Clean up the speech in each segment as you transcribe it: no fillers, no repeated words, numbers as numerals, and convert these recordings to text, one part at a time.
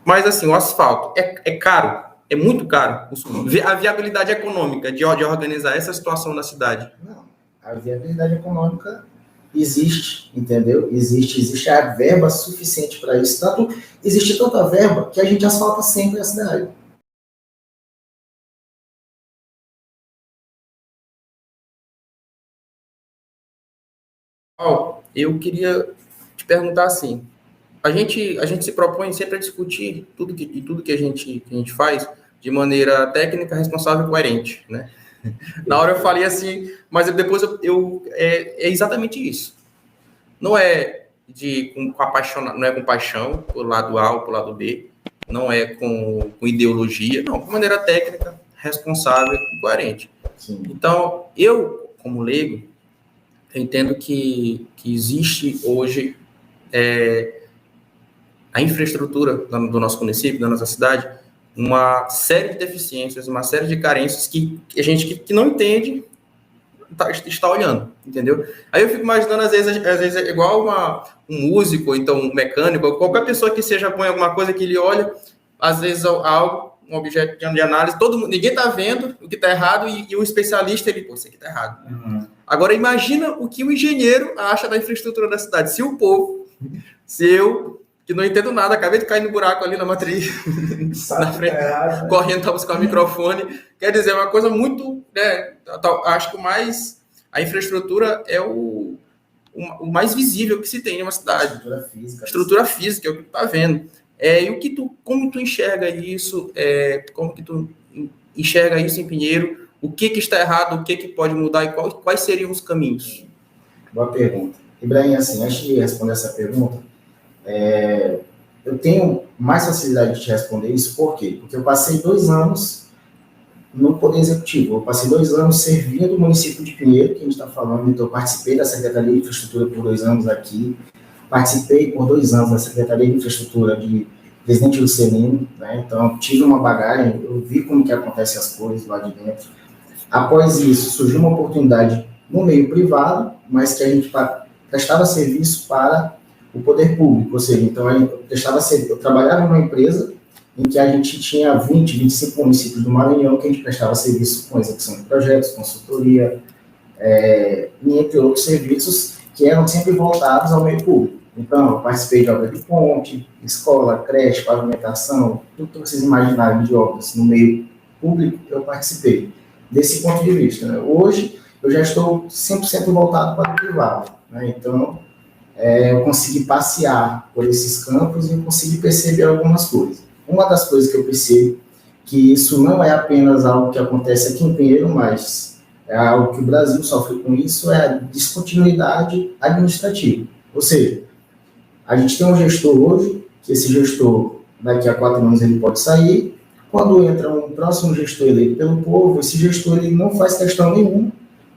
Mas, assim, o asfalto é caro, é muito caro. A viabilidade econômica de organizar essa situação na cidade. Não, a viabilidade econômica existe, entendeu? Existe a verba suficiente para isso. Existe tanta verba que a gente asfalta sempre a cidade. Eu queria te perguntar assim, a gente se propõe sempre a discutir tudo que a gente faz de maneira técnica, responsável e coerente, né? Na hora eu falei assim, mas depois é exatamente isso. Não é não é com paixão, por lado A ou por lado B, não é com ideologia, não, de maneira técnica, responsável e coerente. Sim. Então, eu, como leigo, eu entendo que existe hoje a infraestrutura do nosso município, da nossa cidade, uma série de deficiências, uma série de carências que a gente que não entende está olhando, entendeu? Aí eu fico imaginando, às vezes é igual um músico, ou então um mecânico, qualquer pessoa que seja põe alguma coisa que ele olha, às vezes algo, um objeto de análise, ninguém está vendo o que está errado e o especialista, ele, pô, isso aqui está errado. Uhum. Agora, imagina o que o engenheiro acha da infraestrutura da cidade. Se eu, que não entendo nada, acabei de cair no buraco ali na matriz, na frente, correndo para buscar o microfone, quer dizer, é uma coisa muito, né, acho que a infraestrutura é o mais visível que se tem em uma cidade. Estrutura física, é o que tu tá vendo. E como tu enxerga isso, como que tu enxerga isso em Pinheiro, o que está errado, o que pode mudar e quais seriam os caminhos? Boa pergunta. Ibrahim, assim, antes de responder essa pergunta, eu tenho mais facilidade de te responder isso, por quê? Porque eu passei 2 anos no Poder Executivo, eu passei 2 anos servindo o município de Pinheiro, que a gente está falando, então eu participei da Secretaria de Infraestrutura por 2 anos aqui, participei por 2 anos da Secretaria de Infraestrutura de Presidente Juscelino, né? Então tive uma bagagem, eu vi como que acontecem as coisas lá de dentro. Após isso, surgiu uma oportunidade no meio privado, mas que a gente prestava serviço para o poder público, ou seja, então eu trabalhava numa empresa em que a gente tinha 20, 25 municípios do Maranhão que a gente prestava serviço com execução de projetos, consultoria, e entre outros serviços que eram sempre voltados ao meio público. Então, eu participei de obra de ponte, escola, creche, pavimentação, tudo que vocês imaginarem de obras no meio público, eu participei. Desse ponto de vista, né? Hoje, eu já estou 100% voltado para o privado, né? Então, eu consegui passear por esses campos e consegui perceber algumas coisas. Uma das coisas que eu percebo, que isso não é apenas algo que acontece aqui em Pinheiro, mas é algo que o Brasil sofre com isso, é a descontinuidade administrativa. Ou seja, a gente tem um gestor hoje, que esse gestor, daqui a 4 anos, ele pode sair. Quando entra um próximo gestor eleito pelo povo, esse gestor ele não faz questão nenhuma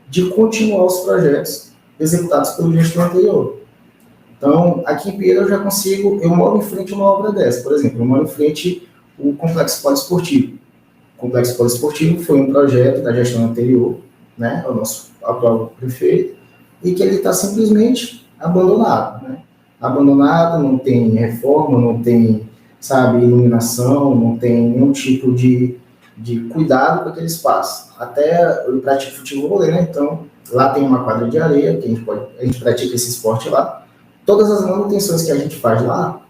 de continuar os projetos executados pelo gestor anterior. Então, aqui em Pinheiro eu moro em frente a uma obra dessa. Por exemplo, eu moro em frente ao Complexo Poliesportivo. O Complexo Poliesportivo foi um projeto da gestão anterior, né, ao nosso atual prefeito, e que ele está simplesmente abandonado, né? Abandonado, não tem reforma, não tem, iluminação, não tem nenhum tipo de cuidado com aquele espaço. Até eu pratico futebol, né? Então, lá tem uma quadra de areia, que a gente pratica esse esporte lá. Todas as manutenções que a gente faz lá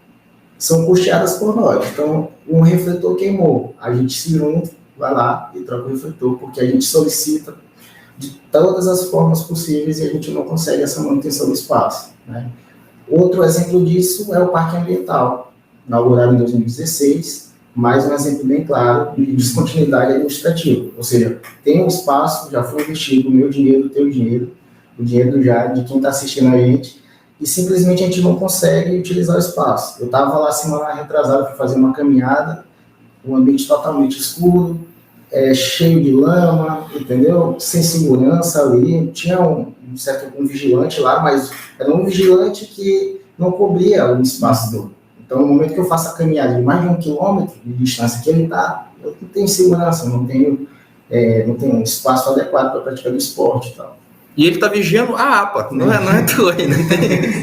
são custeadas por nós. Então, um refletor queimou, a gente se une, vai lá e troca o refletor, porque a gente solicita de todas as formas possíveis e a gente não consegue essa manutenção do espaço, né? Outro exemplo disso é o Parque Ambiental, inaugurado em 2016, mais um exemplo bem claro de descontinuidade administrativa. Ou seja, tem um espaço, já foi investido o meu dinheiro, o teu dinheiro, o dinheiro já de quem está assistindo a gente, e simplesmente a gente não consegue utilizar o espaço. Eu estava lá semana retrasada para fazer uma caminhada, um ambiente totalmente escuro, cheio de lama, entendeu? Sem segurança ali, tinha um vigilante lá, mas era um vigilante que não cobria o espaço todo. Então, no momento que eu faço a caminhada de mais de 1 quilômetro de distância que ele está, eu não tenho segurança, não tenho um espaço adequado para praticar o esporte e tal. E ele está vigiando a APA, não é tua ainda.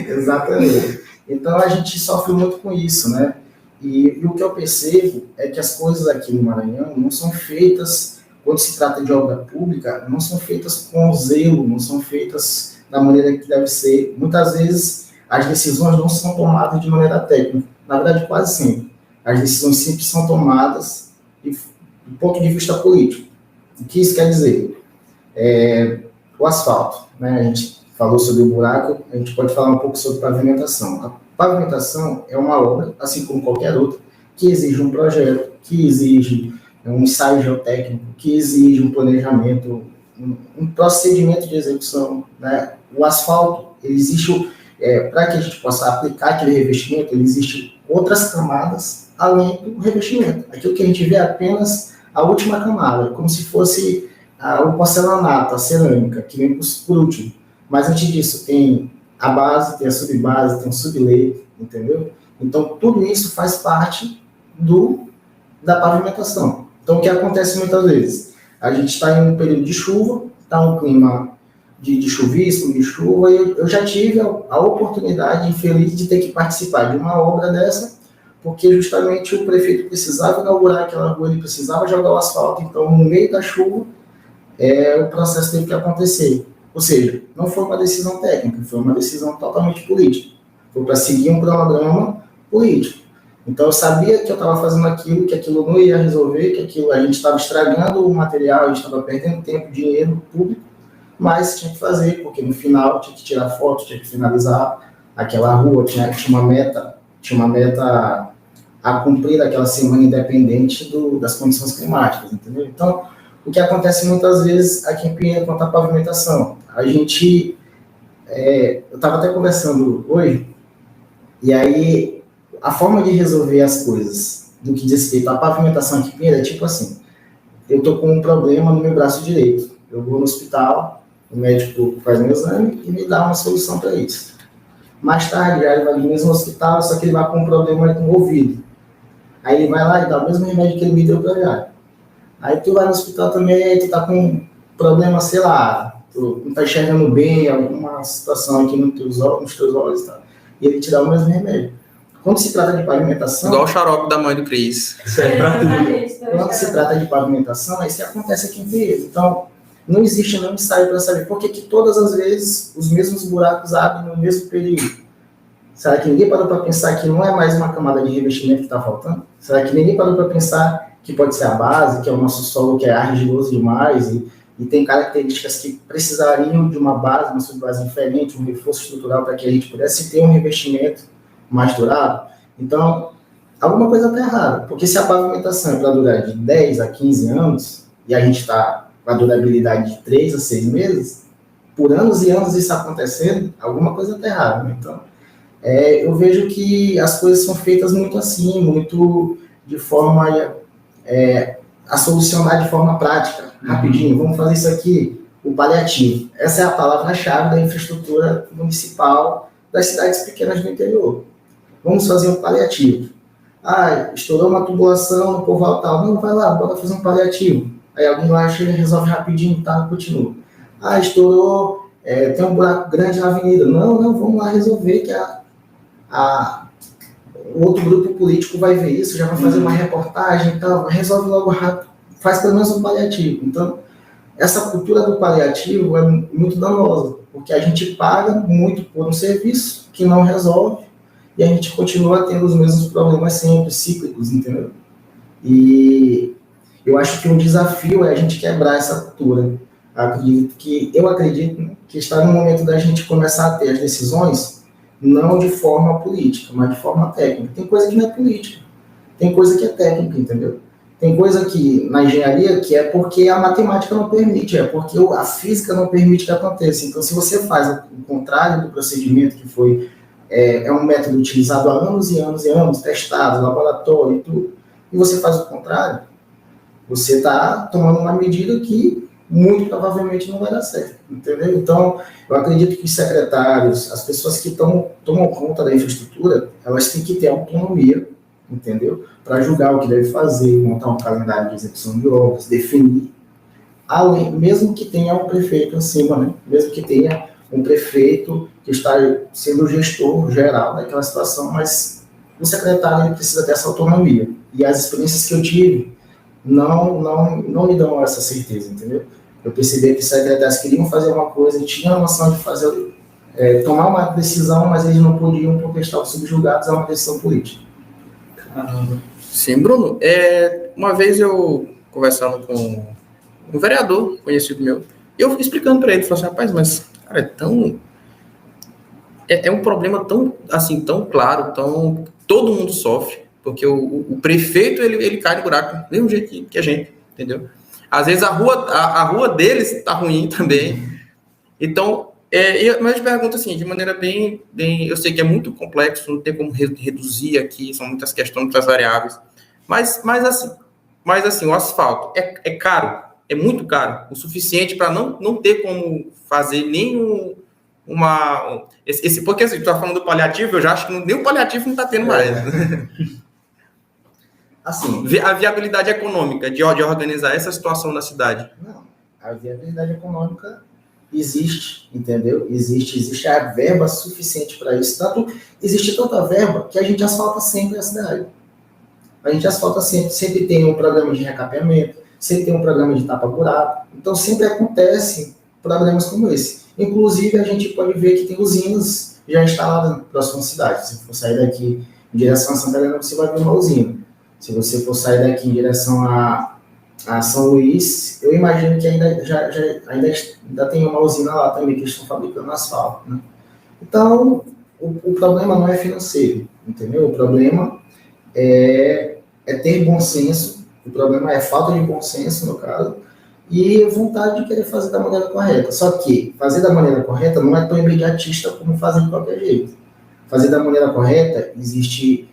Exatamente. Então, a gente sofre muito com isso, né? E o que eu percebo é que as coisas aqui no Maranhão não são feitas, quando se trata de obra pública, não são feitas com zelo, não são feitas da maneira que deve ser. Muitas vezes as decisões não são tomadas de maneira técnica, na verdade quase sempre. As decisões sempre são tomadas do ponto de vista político. O que isso quer dizer? O asfalto, né? A gente falou sobre o buraco, a gente pode falar um pouco sobre pavimentação. A pavimentação é uma obra, assim como qualquer outra, que exige um projeto, que exige um ensaio geotécnico, que exige um planejamento, um procedimento de execução, né? O asfalto, ele existe, para que a gente possa aplicar aquele revestimento, ele existe outras camadas além do revestimento. Aquilo que a gente vê é apenas a última camada, como se fosse o porcelanato, a cerâmica, que vem por último. Mas antes disso, tem a base, tem a subbase, tem o subleito, entendeu? Então, tudo isso faz parte da pavimentação. Então, o que acontece muitas vezes? A gente está em um período de chuva, está um clima de chuvisco, de chuva, e eu já tive a oportunidade infeliz de ter que participar de uma obra dessa, porque justamente o prefeito precisava inaugurar aquela rua, ele precisava jogar o asfalto, então, no meio da chuva, o processo teve que acontecer. Ou seja, não foi uma decisão técnica, foi uma decisão totalmente política. Foi para seguir um cronograma político. Então, eu sabia que eu estava fazendo aquilo, que aquilo não ia resolver, que aquilo a gente estava estragando o material, a gente estava perdendo tempo, dinheiro público, mas tinha que fazer, porque no final tinha que tirar foto, tinha que finalizar aquela rua, tinha uma meta a cumprir daquela semana independente das condições climáticas, entendeu? Então, o que acontece muitas vezes aqui em Pinheiro quanto à pavimentação. A gente, eu estava até conversando hoje, e aí a forma de resolver as coisas do que diz respeito à pavimentação aqui em Pinheiro é tipo assim, eu estou com um problema no meu braço direito, eu vou no hospital, o médico faz meu exame e me dá uma solução para isso. Mais tarde, ele vai no mesmo hospital, só que ele vai com um problema com o ouvido. Aí ele vai lá e dá o mesmo remédio que ele me deu para já. Aí tu vai no hospital também, tu tá com um problema, sei lá, tu não tá enxergando bem, alguma situação aqui nos teus olhos, tá? E ele te dá o mesmo remédio. Quando se trata de pavimentação... Igual o xarope da mãe do Cris. Quando se trata de pavimentação, é isso que acontece aqui em Pinheiro. Então, não existe nenhum ensaio para saber por que todas as vezes os mesmos buracos abrem no mesmo período. Será que ninguém parou para pensar que não é mais uma camada de revestimento que está faltando? Será que ninguém parou para pensar que pode ser a base, que é o nosso solo que é argiloso demais e tem características que precisariam de uma base, uma subbase diferente, um reforço estrutural para que a gente pudesse ter um revestimento mais durável? Então, alguma coisa está errada, porque se a pavimentação é para durar de 10 a 15 anos, e a gente está com a durabilidade de 3 a 6 meses, por anos e anos isso acontecendo, alguma coisa está errada, né? Então, eu vejo que as coisas são feitas muito assim, muito de forma a solucionar de forma prática, rapidinho, vamos fazer isso aqui, o paliativo. Essa é a palavra-chave da infraestrutura municipal das cidades pequenas do interior. Vamos fazer um paliativo. Estourou uma tubulação no povoado tal, não, vai lá, bora fazer um paliativo. Aí alguém lá chega e resolve rapidinho, tá, continua. Estourou, tem um buraco grande na avenida, não, vamos lá resolver que o outro grupo político vai ver isso, já vai fazer uma reportagem e tal, resolve logo rápido, faz pelo menos um paliativo. Então, essa cultura do paliativo é muito danosa, porque a gente paga muito por um serviço que não resolve e a gente continua tendo os mesmos problemas sempre, cíclicos, entendeu? E eu acho que um desafio é a gente quebrar essa cultura. Eu acredito que está no momento da gente começar a ter as decisões não de forma política, mas de forma técnica. Tem coisa que não é política, tem coisa que é técnica, entendeu? Tem coisa que, na engenharia, que é porque a matemática não permite, é porque a física não permite que aconteça. Então, se você faz o contrário do procedimento que foi, é um método utilizado há anos e anos e anos, testado, laboratório e tudo, e você faz o contrário, você está tomando uma medida que muito provavelmente não vai dar certo, entendeu? Então, eu acredito que os secretários, as pessoas que tomam conta da infraestrutura, elas têm que ter autonomia, entendeu? Para julgar o que deve fazer, montar um calendário de execução de obras, definir, mesmo que tenha um prefeito acima, né? Mesmo que tenha um prefeito que está sendo o gestor geral daquela situação, mas o secretário ele precisa dessa autonomia. E as experiências que eu tive não me dão essa certeza, entendeu? Eu percebi que os secretários queriam fazer uma coisa, tinham a noção de fazer, tomar uma decisão, mas eles não podiam porque estavam subjugados a uma decisão política. Caramba. Sim, Bruno, uma vez eu conversando com um vereador conhecido meu, eu explicando para ele, falei assim, rapaz, mas, cara, é um problema tão, assim, tão claro, todo mundo sofre, porque o prefeito, ele cai no buraco, do mesmo jeito que a gente, entendeu? Às vezes a rua deles está ruim também. Então, mas eu te pergunto assim, de maneira bem, eu sei que é muito complexo, não tem como reduzir aqui, são muitas questões, muitas variáveis, mas assim, o asfalto é caro, é muito caro, o suficiente para não ter como fazer nenhum porque assim, tu tá falando do paliativo, eu já acho que nem o paliativo não está tendo mais. Assim, a viabilidade econômica de organizar essa situação na cidade. Não, a viabilidade econômica existe, entendeu? Existe a verba suficiente para isso. Existe tanta verba que a gente asfalta sempre a cidade. A gente asfalta sempre tem um programa de recapeamento, sempre tem um programa de tapa-buraco. Então, sempre acontecem problemas como esse. Inclusive, a gente pode ver que tem usinas já instaladas na próxima cidade. Se for sair daqui em direção a Santa Helena, você vai ver uma usina. Se você for sair daqui em direção a São Luís, eu imagino que ainda tem uma usina lá também que estão fabricando asfalto, né? Então, o problema não é financeiro, entendeu? O problema é ter bom senso, o problema é falta de bom senso, no caso, e vontade de querer fazer da maneira correta. Só que fazer da maneira correta não é tão imediatista como fazer de qualquer jeito. Fazer da maneira correta exige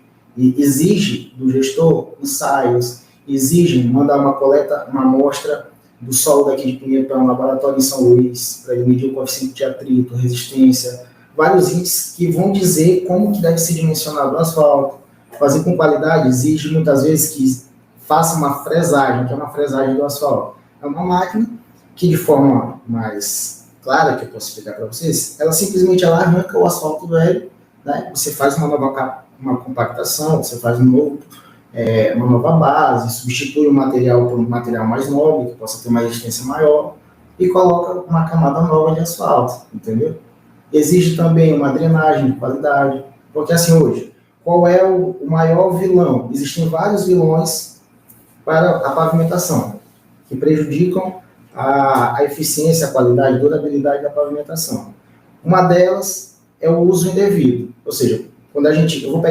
do gestor ensaios, exige mandar uma amostra do solo daqui de Pinheiro para um laboratório em São Luís, para ele medir o coeficiente de atrito, resistência, vários índices que vão dizer como que deve ser dimensionado o asfalto. Fazer com qualidade exige muitas vezes que faça uma fresagem, que é uma fresagem do asfalto. É uma máquina que, de forma mais clara, que eu posso explicar para vocês, ela simplesmente arranca o asfalto velho, né? Você faz uma compactação, você faz uma nova base, substitui o material por um material mais nobre, que possa ter uma resistência maior, e coloca uma camada nova de asfalto, entendeu? Exige também uma drenagem de qualidade, porque assim hoje, qual é o maior vilão? Existem vários vilões para a pavimentação, que prejudicam a eficiência, a qualidade, a durabilidade da pavimentação. Uma delas é o uso indevido, ou seja, quando eu vou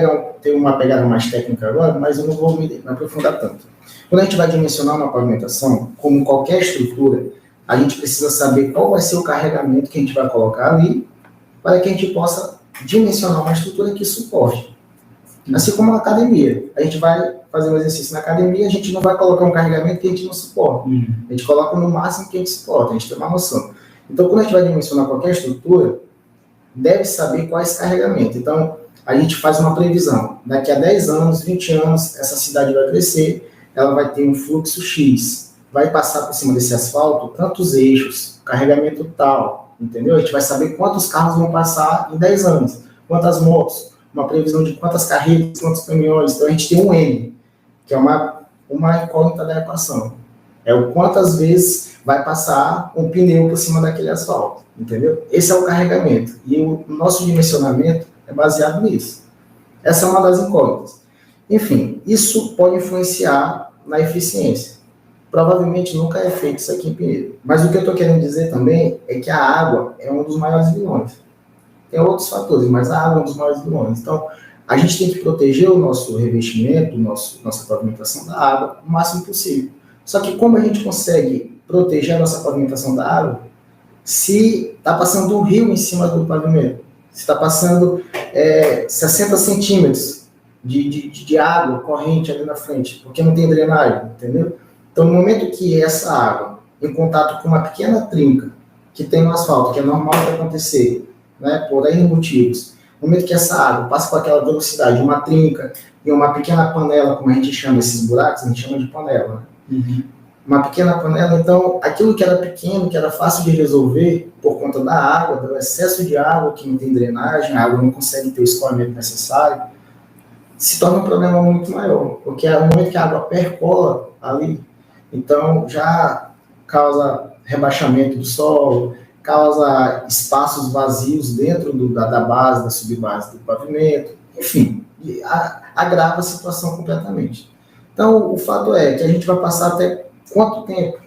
ter uma pegada mais técnica agora, mas eu não vou me aprofundar tanto. Quando a gente vai dimensionar uma pavimentação, como qualquer estrutura, a gente precisa saber qual vai ser o carregamento que a gente vai colocar ali, para que a gente possa dimensionar uma estrutura que suporte. Assim como na academia. A gente vai fazer um exercício na academia, a gente não vai colocar um carregamento que a gente não suporta. A gente coloca no máximo que a gente suporta, a gente tem uma noção. Então, quando a gente vai dimensionar qualquer estrutura, deve saber qual é esse carregamento. Então, a gente faz uma previsão. Daqui a 10 anos, 20 anos, essa cidade vai crescer, ela vai ter um fluxo X, vai passar por cima desse asfalto tantos eixos, carregamento tal, entendeu? A gente vai saber quantos carros vão passar em 10 anos, quantas motos, uma previsão de quantas carretas, quantos caminhões. Então, a gente tem um N, que é uma incógnita da equação. É o quantas vezes vai passar um pneu por cima daquele asfalto, entendeu? Esse é o carregamento. E o nosso dimensionamento é baseado nisso. Essa é uma das incógnitas. Enfim, isso pode influenciar na eficiência. Provavelmente nunca é feito isso aqui em Pinheiro. Mas o que eu estou querendo dizer também é que a água é um dos maiores vilões. Tem outros fatores, mas a água é um dos maiores vilões. Então, a gente tem que proteger o nosso revestimento, nossa pavimentação da água o máximo possível. Só que como a gente consegue proteger a nossa pavimentação da água se está passando um rio em cima do pavimento? Se está passando 60 centímetros de água corrente ali na frente, porque não tem drenagem, entendeu? Então, no momento que essa água, em contato com uma pequena trinca que tem no asfalto, que é normal de acontecer, né, por N motivos, no momento que essa água passa com aquela velocidade, uma trinca e uma pequena panela, como a gente chama esses buracos, a gente chama de panela, né? Uma pequena panela, então, aquilo que era pequeno, que era fácil de resolver por conta da água, do excesso de água, que não tem drenagem, a água não consegue ter o escoamento necessário, se torna um problema muito maior, porque no momento que a água percola ali, então já causa rebaixamento do solo, causa espaços vazios dentro da base, da subbase do pavimento, enfim, agrava a situação completamente. Então, o fato é que a gente vai passar até quanto tempo,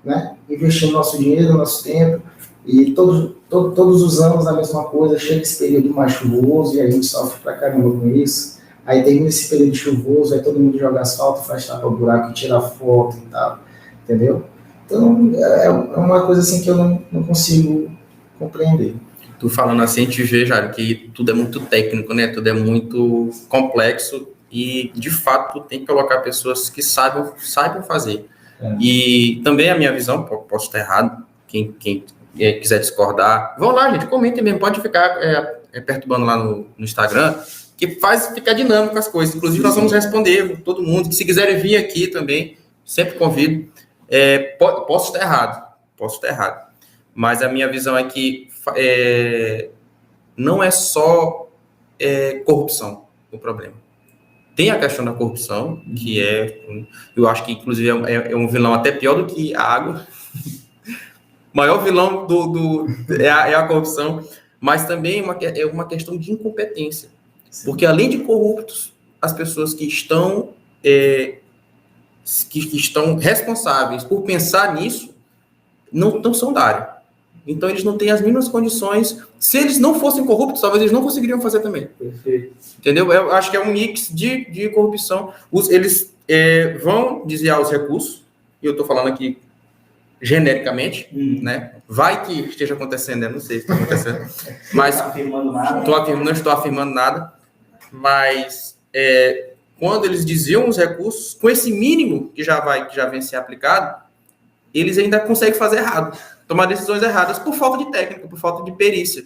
né, investindo nosso dinheiro, nosso tempo, e todos os anos a mesma coisa, chega esse período mais chuvoso e a gente sofre pra caramba com isso. Aí termina esse período chuvoso, aí todo mundo joga asfalto, faz tapa-buraco, tira foto e tal, entendeu? Então, é uma coisa assim que eu não consigo compreender. Tu falando assim, a gente vê, Jário, que tudo é muito técnico, né? Tudo é muito complexo e, de fato, tu tem que colocar pessoas que saibam fazer. E também a minha visão, posso estar errado, quem quiser discordar, vão lá, gente, comentem mesmo, pode ficar perturbando lá no Instagram, que faz ficar dinâmico as coisas. Inclusive, nós vamos responder todo mundo, que se quiserem vir aqui também, sempre convido. Posso estar errado, mas a minha visão é que não é só corrupção o problema. Tem a questão da corrupção, que eu acho que, inclusive, é um vilão até pior do que a água. O maior vilão é a corrupção, mas também é uma questão de incompetência. Sim. Porque, além de corruptos, as pessoas que estão responsáveis por pensar nisso não são da área. Então, eles não têm as mesmas condições. Se eles não fossem corruptos, talvez eles não conseguiriam fazer também. Perfeito. Entendeu? Eu acho que é um mix de corrupção. Eles vão desviar os recursos, e eu estou falando aqui genericamente, né? Vai que esteja acontecendo, eu não sei se está acontecendo. Mas não estou afirmando nada. Mas quando eles desviam os recursos, com esse mínimo que já vem ser aplicado, eles ainda conseguem fazer errado. Tomar decisões erradas por falta de técnica, por falta de perícia.